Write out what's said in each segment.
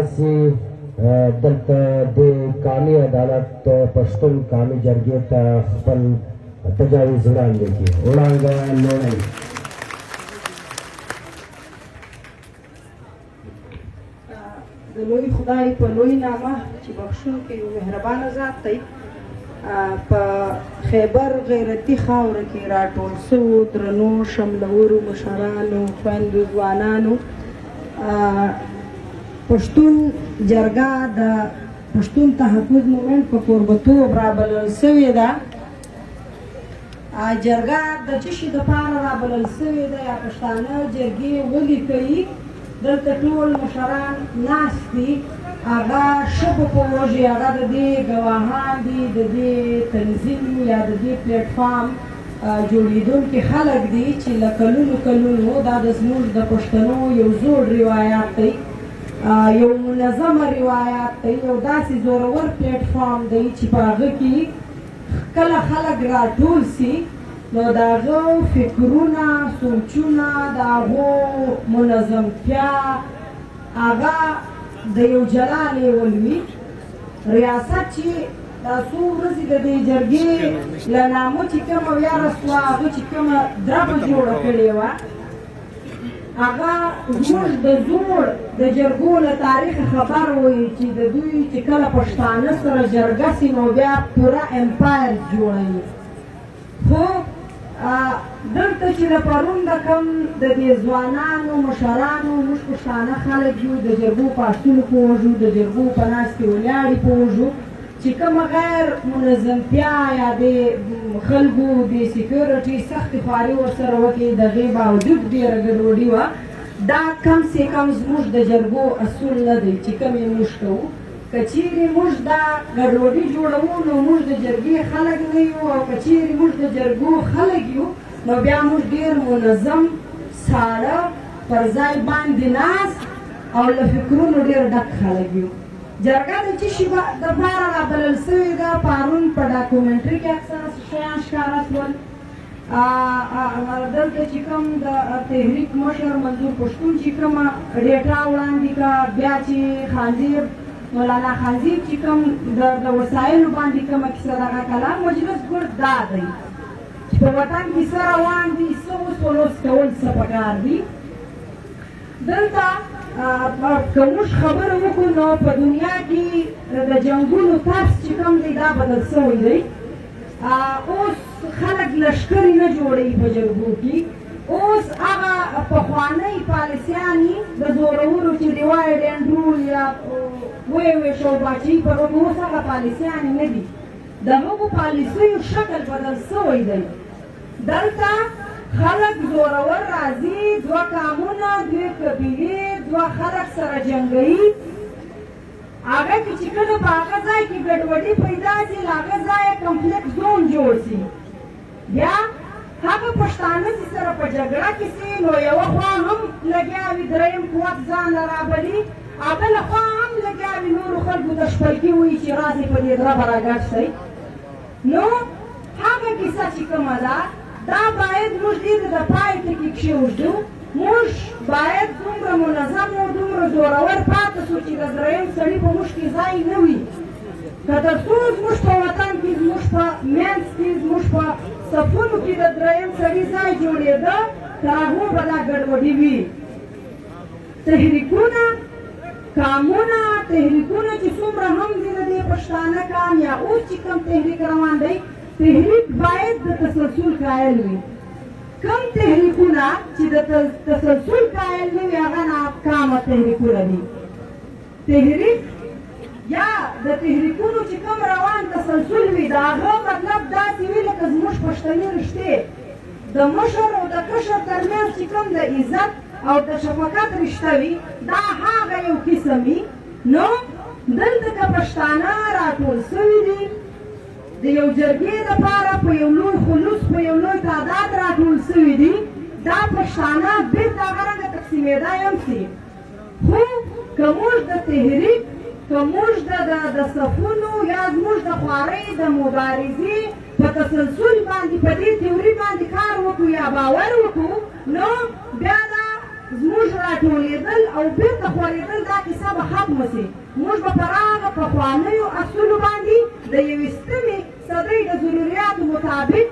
داسې دلته د قامي عدالت پښتون قامي جرګې ته خپل تجاویز وړاندې کړي. وړانګه لوړی. د لوی خدای په لوی نامه چې بخښونکی او مهربانه ذات دی، په خیبر غیرتي خاوره کې راټول سوو درنو شملورو مشرانو خویندو ځوانانو پښتون جرګه د پښتون تحفظ مومنټ په کوربتوب رابلل سوې ده. جرګه د څه شي دپاره رابلل سوې ده یا پښتانه جرګې ولې کوي؟ دلته ټول مشران ناست دي، هغه ښه په پوهېږي، هغه د دې ګواهان دي، د دې تنظیم یا د دې پلیټفارم جوړېدونکي خلک دي چې له کلونو کلونو دا د زموږ د پښتنو یو زوړ روایات دی، یو منظمه روایات دی، یو داسې زورور پلیټفارم دی چې په هغه کې کله خلک راټول سي نو د هغه فکرونه، سوچونه، د هغو منظمتیا هغه د یو جلا لیول وي. ریاست چې دا څو ورځې د دې جرګې له نامه چې کومه ویاره سوه، هغه چې کومه دربه جوړه کړې وه، هغه زموږ د زوړ د جرګو له تاریخه خبر وایي چې د دوی چې کله پښتانه سره جرګه سي نو بیا پوره امپایر جوړوي. خو دلته چې د پرون د کوم د دې ځوانانو مشرانو موږ پښتانه خلک یو، د جرګو په اصولو پوهېږو، د جرګو په ناستې ولاړې پوهېږو چې کومه غیر منظمتیا یا د خلکو د سیکیورټي سختې خواري ورسره وکړي، د هغې باوجود ډېره ګډوډي وه. دا کم سې کم زموږ د جرګو اصول نه دی چې کوم یې موږ کوو. که چیرې موږ دا ګډوډي جوړوو نو موږ د جرګې خلک نه یو، او که چیرې موږ د جرګو خلک یو نو بیا موږ ډېر منظم، ساړه، پر ځای باندې ناست او له فکرونو ډېر ډک خلک یو. جرګه د څه شي دپاره رابلل سوې ده؟ پرون په ډاکومنټري کې اکثره شیان ښکاره شول. دلته چې کوم د تحریک مشر منظور پښتون چې کومه ډیټا وړاندې کړه، بیا چې خانزیر مولانا خانزیر چې کوم د وسایلو باندې کومه کیسه دغه کلام مجلس ګرد دا دی چې په وطن کې څه روان دي، څه اوس ولوس کول څه پکار دي. دلته که موږ خبره وکړو نو په دنیا کې د جنګونو طرز چې کوم دی دا بدل سوی دی. اوس خلک لښکرې نه جوړوي په جرګو کې، اوس هغه پخوانۍ پالیسیانې د زورورو چې ډیوایډ اینډ رول یا ویش او باچي پر اوس هغه پالیسیانې نه دي، د هغو پالیسیو شکل بدل سوی دی. دلته خلک زورور راځي، دوه قامونه، دوه قبیلې، دوه خلک سره جنګوي. هغه کې چې کله په هغه ځای کې ګډوډي پیدا شي، له هغه ځایه کنفلیکټ زون جوړ شي، بیا هغه پښتانه چې سره په جګړه کې سي نو یوه خوا هم لګیا وي دریم قوت ځان راولي، او بله خوا هم لګیا وي نورو خلکو ته شپلکي وایي چې راسئ په دې دربه راګډ شئ. نو هغه کیسه چې کومه ده دا باید موږ دې ته د پای ټکي کښېږدو. موږ باید دومره منظم او دومره زورور پاتې شو چې د دریم سړي په موږ کې ځای نه وي. که تر څو زموږ په وطن کې، زموږ په منځ کې، زموږ په صفونو کې د دریم سړي ځای جوړېده، تر هغو به دا ګډوډي وي. تحریکونه، قامونه، تحریکونه چې څومره هم دي د دې پښتانه قام یا اوس چې کوم تحریک روان دی، تحریک باید د تسلسل قایل وي. کوم تحریکونه چې د تسلسل قایل نه وي هغه ناکامه تحریکونه دي. تحریک یا د تحریکونو چې کوم روان تسلسل وي د هغه مطلب داسې وي لکه زموږ پښتني رشتې د مشر او د کشر ترمنځ چې کوم د عزت او د شفقت رشته وي دا هغه یو قسم وي. نو دلته که پښتانه راټول سوي دي د یو جرګې دپاره په یو لوی خلوص، په یو لوی تعداد راټول سوي دي، دا پښتانه بېرته هغه رنګه تقسیمېدای هم سي. خو که موږ د تحریک، که موږ د صفونو یا زموږ د خوارۍ د مبارزې په تسلسل باندې په دې تیوري باندې کار وکړو یا باور وکړو نو بیا دا زموږ راټولېدل او بېرته خورېدل دا کیسه به ختمه سي. موږ به پر هغه پخوانیو اصولو باندې د 21مې صدۍ د ضرورياتو مطابق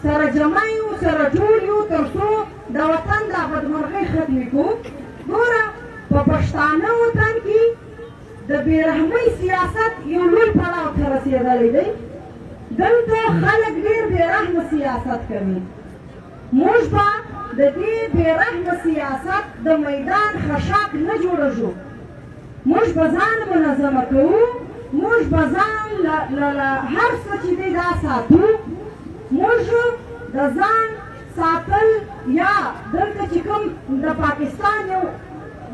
سره جمع یو، سره جوړ یو، تر څو د وطن دا بدمرغۍ ختمې کړو. ګوره په پښتانه وطن کې د بېرحمۍ سیاست یو لوی پړاو ته رسېدلی دی. دلته خلک ډېر بېرحمه سیاست کوي. موږ به د دې بېرحمه سیاست د میدان خشاک نه جوړېږو. موږ به ځان منظمه کوو. موږ به ځان له هر څه چې دی دا ساتو. موږ د ځان ساتل یا دلته چې کوم د پاکستان یو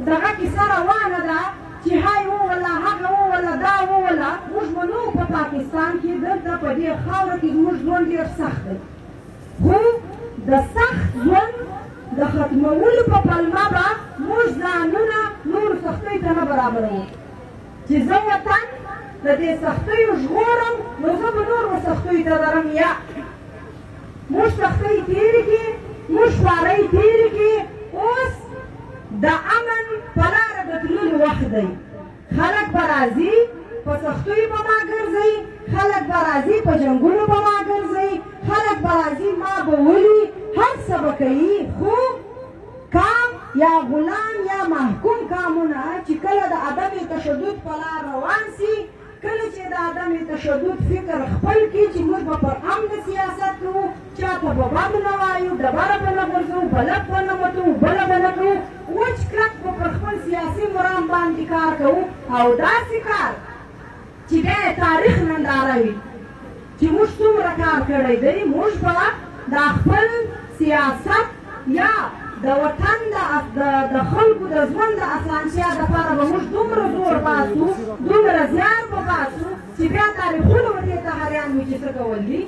دغه کیسه روانه ده چې های ووله هغه ووله دا ووله، موږ به نو په پاکستان کې دلته په دې خاوره کې زموږ ژوند ډېر سخت دی. خو د سخت ژوند د ختمولو په پلمه به موږ ځانونه نورو سختیو ته نه برابروو. چې زه وطن د دې سختیو ژغورم نو زه به نورو سختیو ته درم. یا موږ سختۍ تېرې کړې، موږ خوارۍ تېرې کړې، اوس د امن په لاره د تللو وخت دی. خلک به راځي په سختیو به ما ګرځئ، خلک به راځي په جنګونو به ما ګرځئ، خلک به راځي ما به ولي، هر څه به کوي. خو کام یا غلام یا محکوم کامونه چې کله د عدم تشدد په لار روان سي، کله چې د عدم تشدد فکر خپل کړي چې موږ به پر امن سیاست کوو، چاته به بم نه وایو، ډبره به نه غورځوو، بلک به نه متو، بله به نه کوو، وچ کلک به پر خپل سیاسي مرام باندې کار کوو. او داسې کار چې بیا یې تاریخ ننداره وي چې موږ څومره کار کړی دی. موږ به دا خپل سیاست یا د وطن د خلکو د ژوند د اسانتیا دپاره به موږ دومره زور باسو، دومره زیار به باسو چې بیا تاریخونه به دې ته حیران وي چې څه کول دي.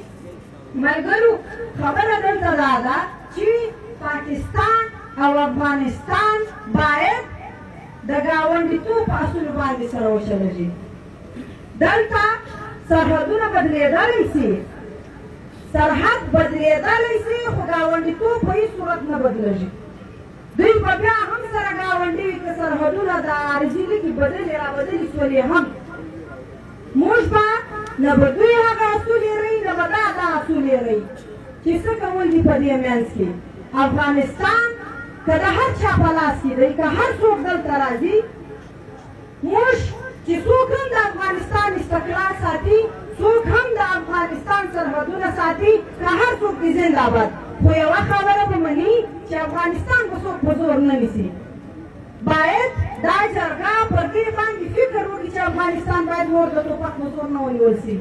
ملګرو خبره دلته دا ده چې پاکستان او افغانستان باید د ګاونډیتوب په اصولو باندې سره وچلېږي. دلته سرحدونه بدلېدلی سي، سرحد بدلېدلی سي، خو ګاونډیتوب په هېڅ صورت نه بدلېږي. دوی به بیا هم سره ګاونډي وي که سرحدونه د عارضي لیکې بدلې رابدلې سولې هم. موږ به نه به دوی هغه اصول یېروي، نه به دا اصول یېروي چې څه کول دي په دې منځ کې. افغانستان که د هر چا په لاس کې دی، که هر څوک دلته راځي، موږ چې څوک هم د افغانستان استقلال ساتي، څوک هم د افغانستان سرحدونه ساتي، که هر څوک دې زنده باد. خو یوه خبره به مني چې افغانستان به څوک په زور نه نیسي. باید دا جرګه پر دې باندې فکر وکړي چې افغانستان باید نور د ټوپک په زور نه ونیول سي.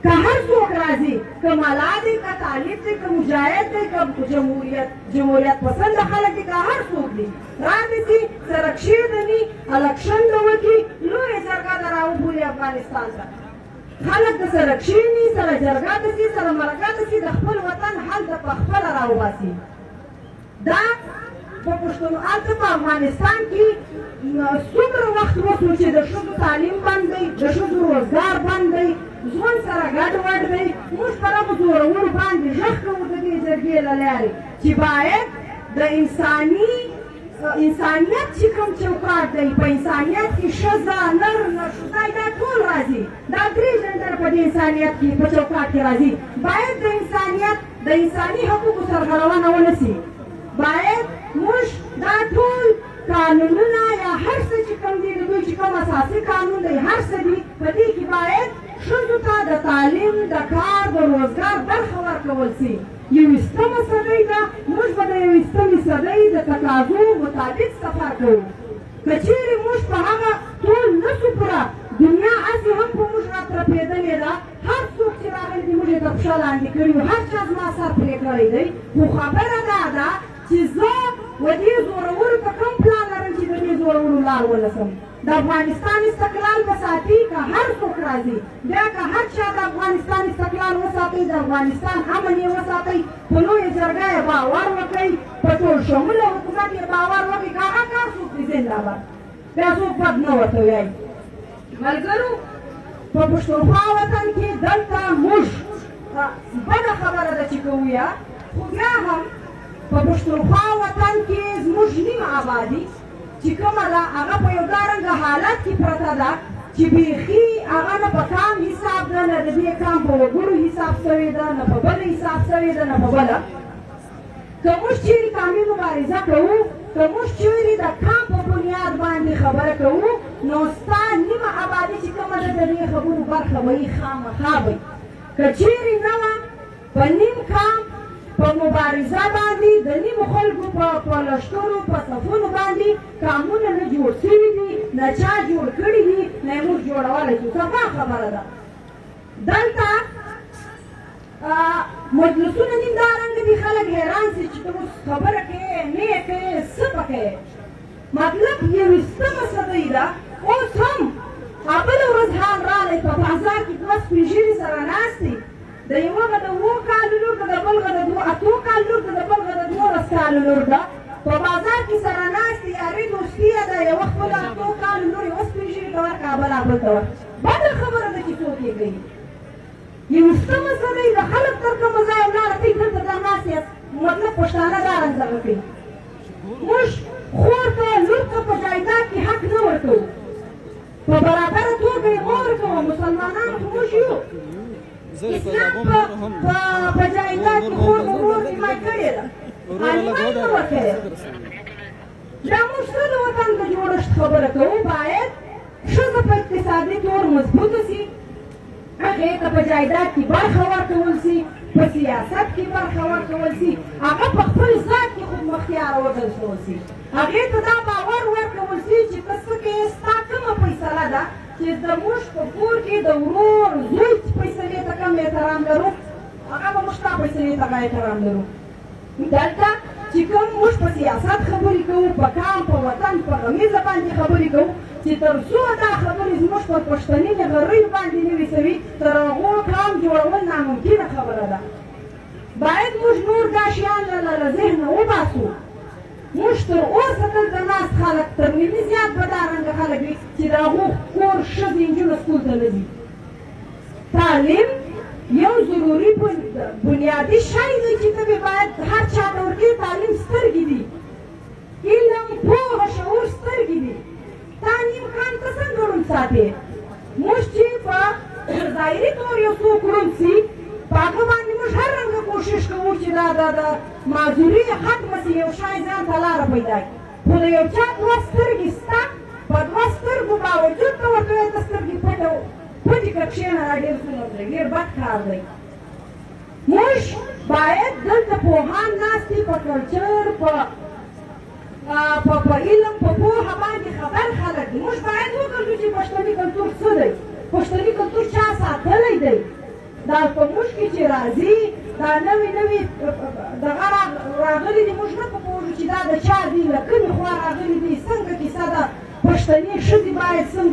که هر څوک راځي، که ملا دی، که طالب دی، که مجاهد دی، که جمهوریت پسند خلک دي، که هر څوک دي رانیسي، سره کښېنوي، الکشن به وکړي، لویه جرګه ده راوبولي افغانستان ته. خلک د سره کښېني، سره جرګه ته ځي، سره مرکه ته ځي، د خپل وطن حل د پخپله راوباسي. دا په پښتنو هلته په افغانستان کې څومره وخت وشو چې د ښځو تعلیم بند دی، د ښځو روزګار بند دی، ژوند سره ګډوډ دی. موږ پر هغو زورورو باندې غږ کوو د دې جرګې له لارې چې باید د انسانیت چې کوم چوکاټ دی، په انسانیت کې ښځه، نر، نرښځی دا ټول راځي. دا درې جنډر په دې انسانیت کې په چوکاټ کې راځي. باید د انسانیت د انساني حقوقو سرغړونه ونه سي. باید موږ دا ټول قانونونه یا هر څه چې کوم دي، د دوی چې کوم اساسي قانون دی، هر څه دي، په دې کې باید ښځو ته د تعلیم، د کار، د روزګار برخه ورکول سي. 21مه صدۍ ده، موږ به د 21مې صدۍ د تقاضو مطابق سفر کوو. که چېرې موږ په هغه ټول نه سو پوره، دنیا هسې هم په موږ راپرېدلې ده. هر څوک چې راغلی دي موږ یې تر پښه لاندې کړي وو، هر چا زما سر پرې کړی دی. خو خبره دا ده چې زه و دې زورورو ته کوم پلان لرم چې د دې زورورو لار ونیسم. د افغانستان استقلال به ساتي که هر څوک راځي. بیا که هر چا د افغانستان استقلال وساتئ، د افغانستان امن یې وساتئ، په لویه جرګه یې باور وکړئ، په ټول شموله حکومت یې باور وکړئ، که هغه کار څوک دي زنده باد، بیا څوک بد نه ورته وایي. ملګرو په پښتونخوا وطن کې دلته موږ بده خبره ده چې کوو یا، خو بیا هم په پښتونخوا وطن کې زموږ نیمه آبادي چې کومه ده هغه په یو دارنګه حالت کې پرته ده چې بیخي هغه نه په کام حساب ده نه د دې کام په وګړو حساب شوې ده نه په بله حساب شوې ده نه په بله که موږ چیرې کامي مبارزه کوو که موږ چیرې د کام په بنیاد باندې خبره کوو نو ستا نیمه آبادي چې کومه ده د دې خبرو برخه به یې خامخا به که چیرې نه وه په نیم کام په مبارزه باندې د نیمو خلکو په لښکرو په صفونو باندې کامونه نه جوړ شوي دي نه چا جوړ کړي دي نه یې موږ جوړولی شو صفا خبره ده دلته مجلسونه نیم دارنګه دي خلک حیران شي چې ته اوس خبره کوې نه یې کوې څه په کوې مطلب یویشتمه صدۍ ده اوس هم بله ورځ حال راغی په بازار کې دوه سپین ږیري سره ناست دي د یوه به د 7 کالو لور ده د بل به د 8 کالو لور ده د بل به د 12 کالو لور ده په بازار کې سره ناست دي هغې دوستي یې ده یوه خپله 8 کالو لور یوه سپین ږیري ته ورکړه بله بل ته ورکړه بده خبره ده چې څوک یې کوي یویشتمه صدۍ د خلک تر کومه ځایه ولاړه کوي دلته دا ناست یاست مطلب پښتانه دا رنځغه کوي موږ خور ته لور ته په جایداد کې حق نه ورکوو په برابره توګه یې مه ورکوو مسلمانان خو موږ یو اسلام په جایداد کې خور به مور نیمای کړې ده عالمان نه ورکوي دا موږ څه د وطن د جوړښت خبره کوو باید ښځه په اقتصادي طور مضبوطه شي هغې ته په جایداد کې برخه ورکول شي په سیاست کې برخه ورکول شي هغه په خپل ذات کې خودمختیاره وګرځول شي هغې ته دا باور ورکول شي چې ته څه کوې ستا کومه فیصله ده چې زموږ په کور کې د ورور زوی فیصلې ته کوم احترام لرو هغه به موږ ستا فیصلې ته احترام لرو دلته چې کوم موږ په سیاست خبرې کوو په کام په وطن په غمیزه باندې خبرې کوو چې تر څو دا خبرې زموږ په پښتني نغریو باندې نه وي سوي تر هغو کام جوړول ناممکنه خبره ده باید موږ نور دا شیان له ذهنه وباسو موږ تر اوسه دلته ناست خلک تر نیمې زیات به دا رنګه خلک وي چې د هغو کور ښځې نجونو سکول ته نه ځي تعلیم یو ضروري بنیادي شی دی چې ته باید هر چا ته ورکوي تعلیم سترګې دي علم پوهه شعور سترګې دي تا نیم کان ته څنګه ړوند ساتې موږ چې په ظاهري طور یو څوک ړوند شي په هغه باندې موږ هر رنګه کوشش کوو چې دا د معذوري ختمه شي یو شی ځان ته لاره پیدا کړي خو د یو چا 2 سترګې شته په 2 سترګو باوجود ته ورته وایي ته سترګې پټې کړه کښېنه دا ډېر سنت دی ډېر بد کار دی موږ باید دلته پوهان ناست دي په کلچر په علم په پوهه باندې خبر خلک دي موږ باید وګورو چې پښتني کلتور څه دی پښتني کلتور چا ساتلی دی دا په موږ کې چې راځي دا نوي دغه راغلي دي موږ نه پوهېږو چې دا د چا دي له کومې خوا راغلي دي څنګه کیسه ده پښتني ښځې باید څنګه